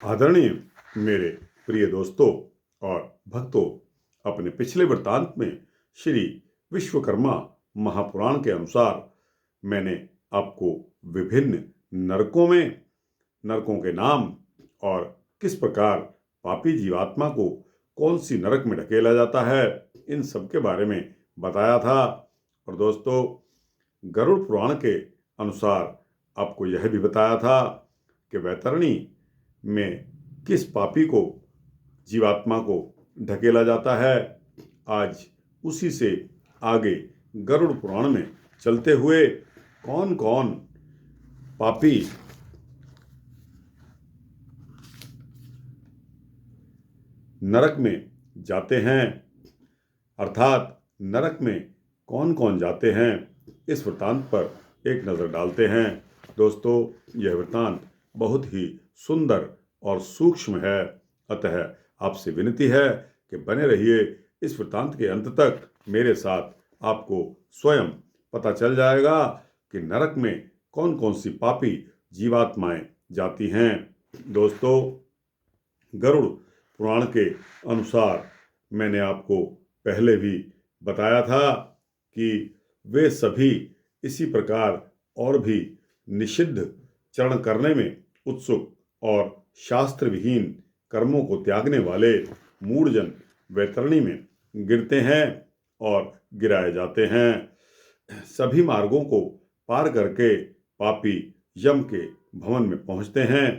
आदरणीय मेरे प्रिय दोस्तों और भक्तों, अपने पिछले वृत्तांत में श्री विश्वकर्मा महापुराण के अनुसार मैंने आपको विभिन्न नरकों के नाम और किस प्रकार पापी जीवात्मा को कौन सी नरक में ढकेला जाता है, इन सब के बारे में बताया था। और दोस्तों, गरुड़ पुराण के अनुसार आपको यह भी बताया था कि वैतरणी में किस पापी को जीवात्मा को ढकेला जाता है। आज उसी से आगे गरुड़ पुराण में चलते हुए कौन कौन पापी नरक में जाते हैं, अर्थात नरक में कौन कौन जाते हैं, इस वृत्तांत पर एक नज़र डालते हैं। दोस्तों, यह वृत्तांत बहुत ही सुंदर और सूक्ष्म है, अतः आपसे विनती है कि बने रहिए इस वृत्तांत के अंत तक मेरे साथ। आपको स्वयं पता चल जाएगा कि नरक में कौन कौन सी पापी जीवात्माएं जाती हैं। दोस्तों, गरुड़ पुराण के अनुसार मैंने आपको पहले भी बताया था कि वे सभी इसी प्रकार और भी निषिद्ध चरण करने में उत्सुक और शास्त्र विहीन कर्मों को त्यागने वाले मूढ़जन वैतरणी में गिरते हैं और गिराए जाते हैं। सभी मार्गों को पार करके पापी यम के भवन में पहुंचते हैं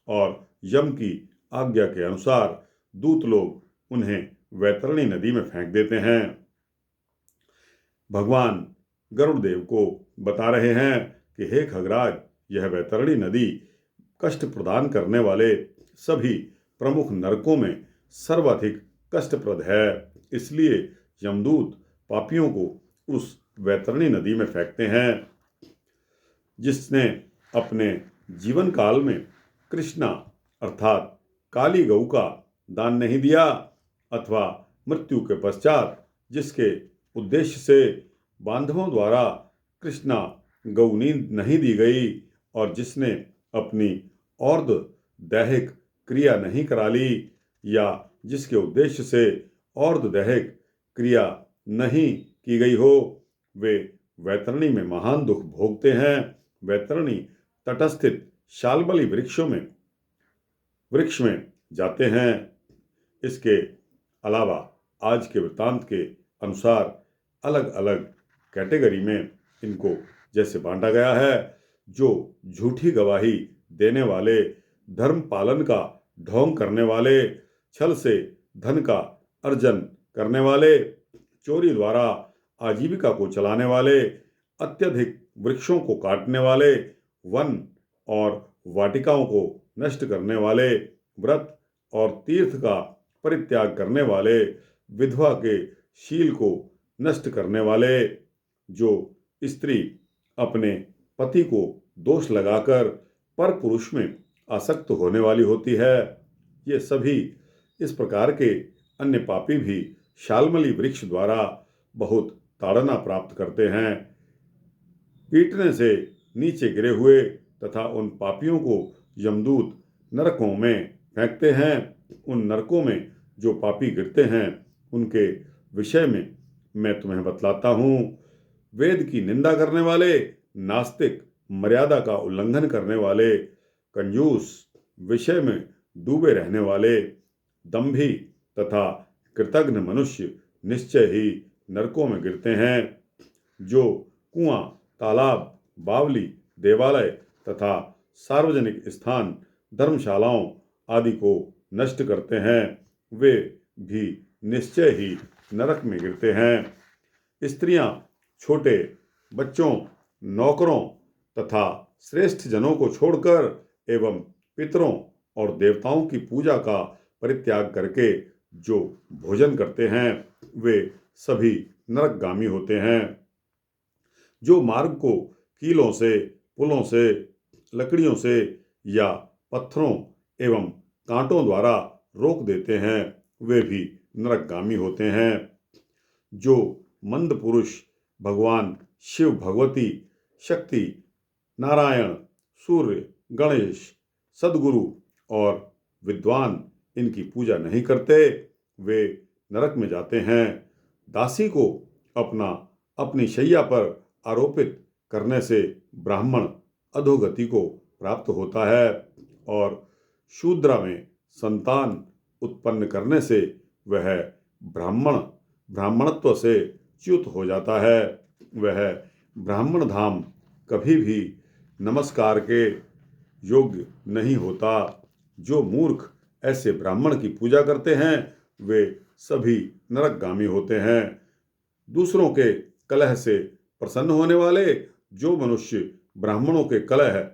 और यम की आज्ञा के अनुसार दूत लोग उन्हें वैतरणी नदी में फेंक देते हैं। भगवान गरुड़ देव को बता रहे हैं कि हे खगराज, यह वैतरणी नदी कष्ट प्रदान करने वाले सभी प्रमुख नरकों में सर्वाधिक कष्टप्रद है, इसलिए यमदूत पापियों को उस वैतरणी नदी में फेंकते हैं। जिसने अपने जीवन काल में कृष्णा अर्थात काली गौ का दान नहीं दिया, अथवा मृत्यु के पश्चात जिसके उद्देश्य से बांधवों द्वारा कृष्णा गौनी नहीं दी गई, और जिसने अपनी और्ध दैहिक क्रिया नहीं करा ली, या जिसके उद्देश्य से और्ध दैहिक क्रिया नहीं की गई हो, वे वैतरणी में महान दुख भोगते हैं। वैतरणी तटस्थित शाल्मली वृक्ष में जाते हैं। इसके अलावा आज के वृत्तांत के अनुसार अलग अलग कैटेगरी में इनको जैसे बांटा गया है। जो झूठी गवाही देने वाले, धर्म पालन का ढोंग करने वाले, छल से धन का अर्जन करने वाले, चोरी द्वारा आजीविका को चलाने वाले, अत्यधिक वृक्षों को काटने वाले, वन और वाटिकाओं को नष्ट करने वाले, व्रत और तीर्थ का परित्याग करने वाले, विधवा के शील को नष्ट करने वाले, जो स्त्री अपने पति को दोष लगाकर पर पुरुष में आसक्त होने वाली होती है, ये सभी इस प्रकार के अन्य पापी भी शाल्मली वृक्ष द्वारा बहुत ताड़ना प्राप्त करते हैं। पीटने से नीचे गिरे हुए तथा उन पापियों को यमदूत नरकों में फेंकते हैं। उन नरकों में जो पापी गिरते हैं उनके विषय में मैं तुम्हें बतलाता हूँ। वेद की निंदा करने वाले, नास्तिक, मर्यादा का उल्लंघन करने वाले, कंजूस, विषय में डूबे रहने वाले, दंभी तथा कृतघ्न मनुष्य निश्चय ही नरकों में गिरते हैं। जो कुआं, तालाब, बावली, देवालय तथा सार्वजनिक स्थान, धर्मशालाओं आदि को नष्ट करते हैं, वे भी निश्चय ही नरक में गिरते हैं। स्त्रियां छोटे बच्चों, नौकरों तथा श्रेष्ठ जनों को छोड़कर एवं पितरों और देवताओं की पूजा का परित्याग करके जो भोजन करते हैं, वे सभी नरकगामी होते हैं। जो मार्ग को कीलों से, पुलों से, लकड़ियों से या पत्थरों एवं कांटों द्वारा रोक देते हैं, वे भी नरकगामी होते हैं। जो मंद पुरुष भगवान शिव, भगवती, शक्ति, नारायण, सूर्य, गणेश, सद्गुरु और विद्वान इनकी पूजा नहीं करते वे नरक में जाते हैं। दासी को अपनी शैया पर आरोपित करने से ब्राह्मण अधोगति को प्राप्त होता है और शूद्रा में संतान उत्पन्न करने से वह ब्राह्मणत्व से च्युत हो जाता है। वह ब्राह्मण धाम कभी भी नमस्कार के योग्य नहीं होता। जो मूर्ख ऐसे ब्राह्मण की पूजा करते हैं वे सभी नरकगामी होते हैं। दूसरों के कलह से प्रसन्न होने वाले जो मनुष्य ब्राह्मणों के कलह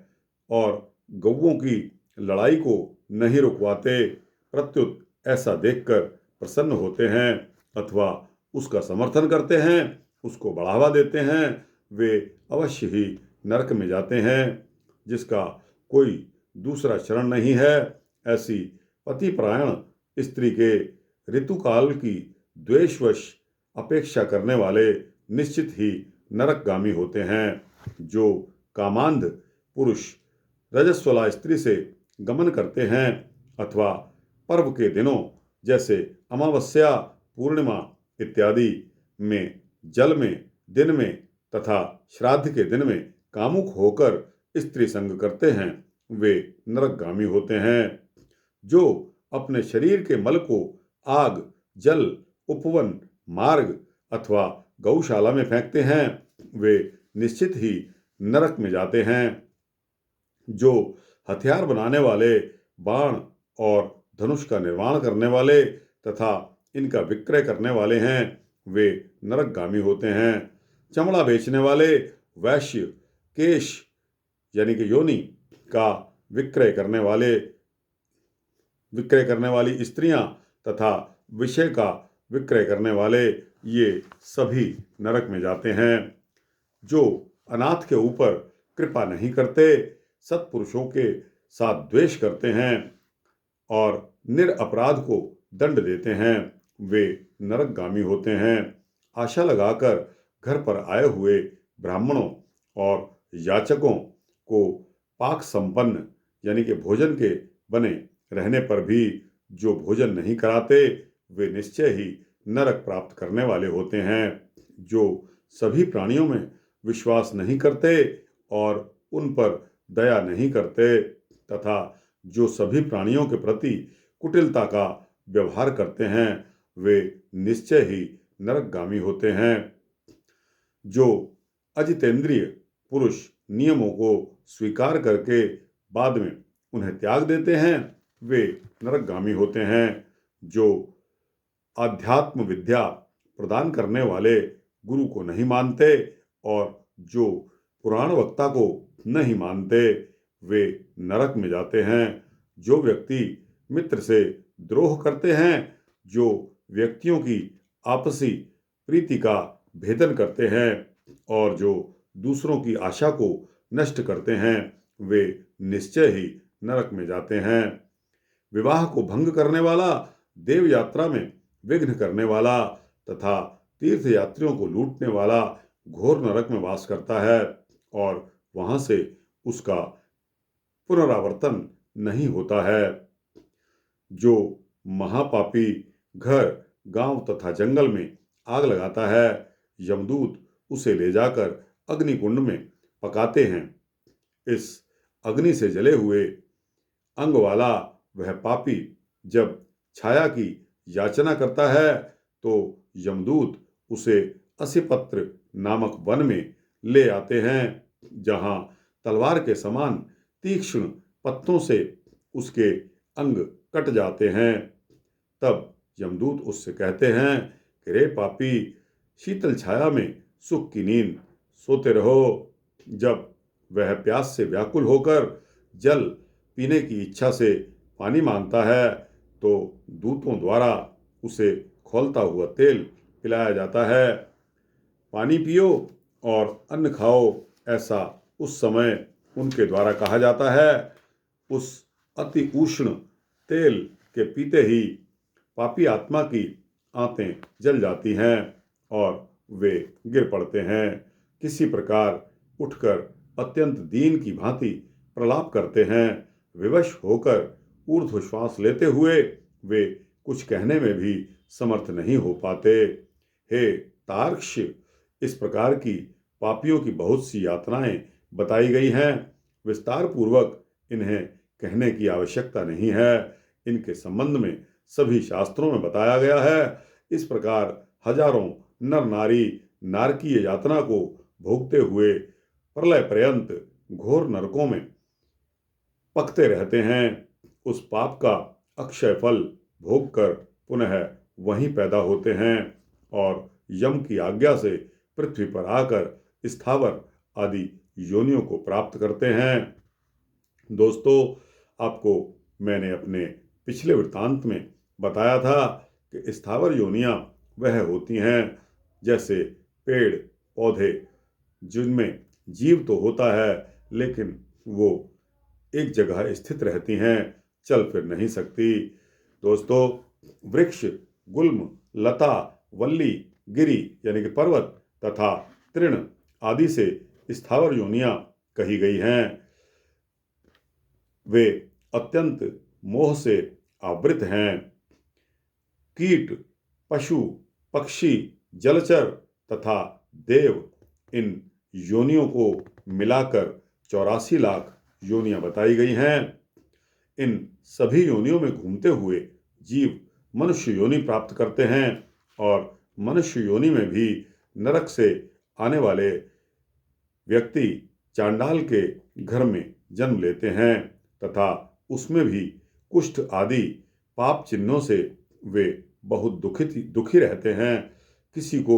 और गौओं की लड़ाई को नहीं रुकवाते, प्रत्युत ऐसा देखकर प्रसन्न होते हैं अथवा उसका समर्थन करते हैं, उसको बढ़ावा देते हैं, वे अवश्य ही नरक में जाते हैं। जिसका कोई दूसरा शरण नहीं है, ऐसी पतिपरायण स्त्री के ऋतुकाल की द्वेषवश अपेक्षा करने वाले निश्चित ही नरकगामी होते हैं। जो कामांध पुरुष रजस्वला स्त्री से गमन करते हैं अथवा पर्व के दिनों जैसे अमावस्या, पूर्णिमा इत्यादि में जल में, दिन में तथा श्राद्ध के दिन में कामुक होकर स्त्री संग करते हैं, वे नरकगामी होते हैं। जो अपने शरीर के मल को आग, जल, उपवन, मार्ग अथवा गौशाला में फेंकते हैं, वे निश्चित ही नरक में जाते हैं। जो हथियार बनाने वाले, बाण और धनुष का निर्माण करने वाले तथा इनका विक्रय करने वाले हैं, वे नरकगामी होते हैं। चमड़ा बेचने वाले, वैश्य, केश यानी कि योनि का विक्रय करने वाली स्त्रियां तथा विषय का विक्रय करने वाले, ये सभी नरक में जाते हैं। जो अनाथ के ऊपर कृपा नहीं करते, सत्पुरुषों के साथ द्वेष करते हैं और निरपराध को दंड देते हैं, वे नरकगामी होते हैं। आशा लगाकर घर पर आए हुए ब्राह्मणों और याचकों को पाक संपन्न यानी कि भोजन के बने रहने पर भी जो भोजन नहीं कराते, वे निश्चय ही नरक प्राप्त करने वाले होते हैं। जो सभी प्राणियों में विश्वास नहीं करते और उन पर दया नहीं करते तथा जो सभी प्राणियों के प्रति कुटिलता का व्यवहार करते हैं, वे निश्चय ही नरकगामी होते हैं। जो अजितेंद्रिय पुरुष नियमों को स्वीकार करके बाद में उन्हें त्याग देते हैं, वे नरकगामी होते हैं। जो आध्यात्म विद्या प्रदान करने वाले गुरु को नहीं मानते और जो पुराण वक्ता को नहीं मानते, वे नरक में जाते हैं। जो व्यक्ति मित्र से द्रोह करते हैं, जो व्यक्तियों की आपसी प्रीति का भेदन करते हैं और जो दूसरों की आशा को नष्ट करते हैं, वे निश्चय ही नरक में जाते हैं। विवाह को भंग करने वाला, देव यात्रा में विघ्न करने वाला तथा तीर्थ यात्रियों को लूटने वाला घोर नरक में वास करता है और वहां से उसका पुनरावर्तन नहीं होता है। जो महापापी घर, गांव तथा जंगल में आग लगाता है, यमदूत उसे ले जाकर अग्निकुंड में पकाते हैं। इस अग्नि से जले हुए अंग वाला वह पापी जब छाया की याचना करता है तो यमदूत उसे असिपत्र नामक वन में ले आते हैं, जहां तलवार के समान तीक्ष्ण पत्तों से उसके अंग कट जाते हैं। तब यमदूत उससे कहते हैं कि रे पापी, शीतल छाया में सुख की नींद सोते रहो। जब वह प्यास से व्याकुल होकर जल पीने की इच्छा से पानी मांगता है तो दूतों द्वारा उसे खौलता हुआ तेल पिलाया जाता है। पानी पियो और अन्न खाओ, ऐसा उस समय उनके द्वारा कहा जाता है। उस अति उष्ण तेल के पीते ही पापी आत्मा की आंतें जल जाती हैं और वे गिर पड़ते हैं। किसी प्रकार उठकर अत्यंत दीन की भांति प्रलाप करते हैं। विवश होकर ऊर्ध्व श्वास लेते हुए वे कुछ कहने में भी समर्थ नहीं हो पाते। हे तार्क्ष, इस प्रकार की पापियों की बहुत सी यातनाएं बताई गई हैं। विस्तार पूर्वक इन्हें कहने की आवश्यकता नहीं है। इनके संबंध में सभी शास्त्रों में बताया गया है। इस प्रकार हजारों नर नारी नारकीय यातना को भोगते हुए प्रलय पर्यंत घोर नरकों में पकते रहते हैं। उस पाप का अक्षय फल भोग कर पुनः वहीं पैदा होते हैं और यम की आज्ञा से पृथ्वी पर आकर स्थावर आदि योनियों को प्राप्त करते हैं। दोस्तों, आपको मैंने अपने पिछले वृत्तांत में बताया था कि स्थावर योनियां वह होती हैं जैसे पेड़ पौधे, जिनमें जीव तो होता है लेकिन वो एक जगह स्थित रहती हैं, चल फिर नहीं सकती। दोस्तों, वृक्ष, गुल्म, लता, वल्ली, गिरी यानी कि पर्वत तथा तृण आदि से स्थावर योनियां कही गई हैं। वे अत्यंत मोह से आवृत हैं। कीट, पशु, पक्षी, जलचर तथा देव, इन योनियों को मिलाकर 84 लाख योनियां बताई गई हैं। इन सभी योनियों में घूमते हुए जीव मनुष्य योनि प्राप्त करते हैं और मनुष्य योनि में भी नरक से आने वाले व्यक्ति चांडाल के घर में जन्म लेते हैं तथा उसमें भी कुष्ठ आदि पाप चिन्हों से वे बहुत दुखी रहते हैं। किसी को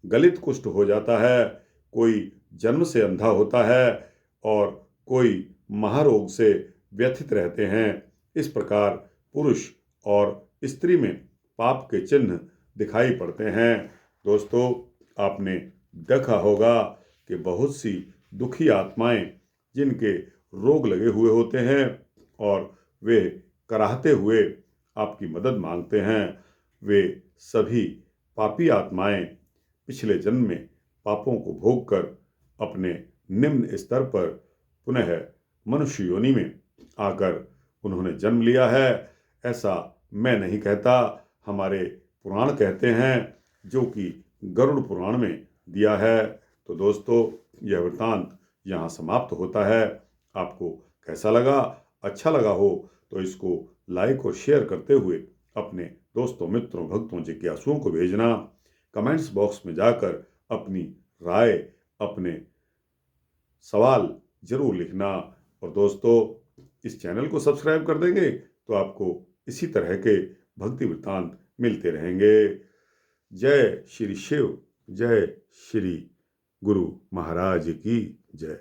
गलित कुष्ठ हो जाता है, कोई जन्म से अंधा होता है और कोई महारोग से व्यथित रहते हैं। इस प्रकार पुरुष और स्त्री में पाप के चिन्ह दिखाई पड़ते हैं। दोस्तों, आपने देखा होगा कि बहुत सी दुखी आत्माएं जिनके रोग लगे हुए होते हैं और वे कराहते हुए आपकी मदद मांगते हैं, वे सभी पापी आत्माएं पिछले जन्म में पापों को भोग कर अपने निम्न स्तर पर पुनः मनुष्य योनि में आकर उन्होंने जन्म लिया है। ऐसा मैं नहीं कहता, हमारे पुराण कहते हैं, जो कि गरुड़ पुराण में दिया है। तो दोस्तों, यह वृत्तांत यहाँ समाप्त होता है। आपको कैसा लगा? अच्छा लगा हो तो इसको लाइक और शेयर करते हुए अपने दोस्तों, मित्रों, भक्तों, जिज्ञासुओं को भेजना। कमेंट्स बॉक्स में जाकर अपनी राय, अपने सवाल जरूर लिखना। और दोस्तों, इस चैनल को सब्सक्राइब कर देंगे तो आपको इसी तरह के भक्ति वृत्तांत मिलते रहेंगे। जय श्री शिव, जय श्री गुरु महाराज की जय।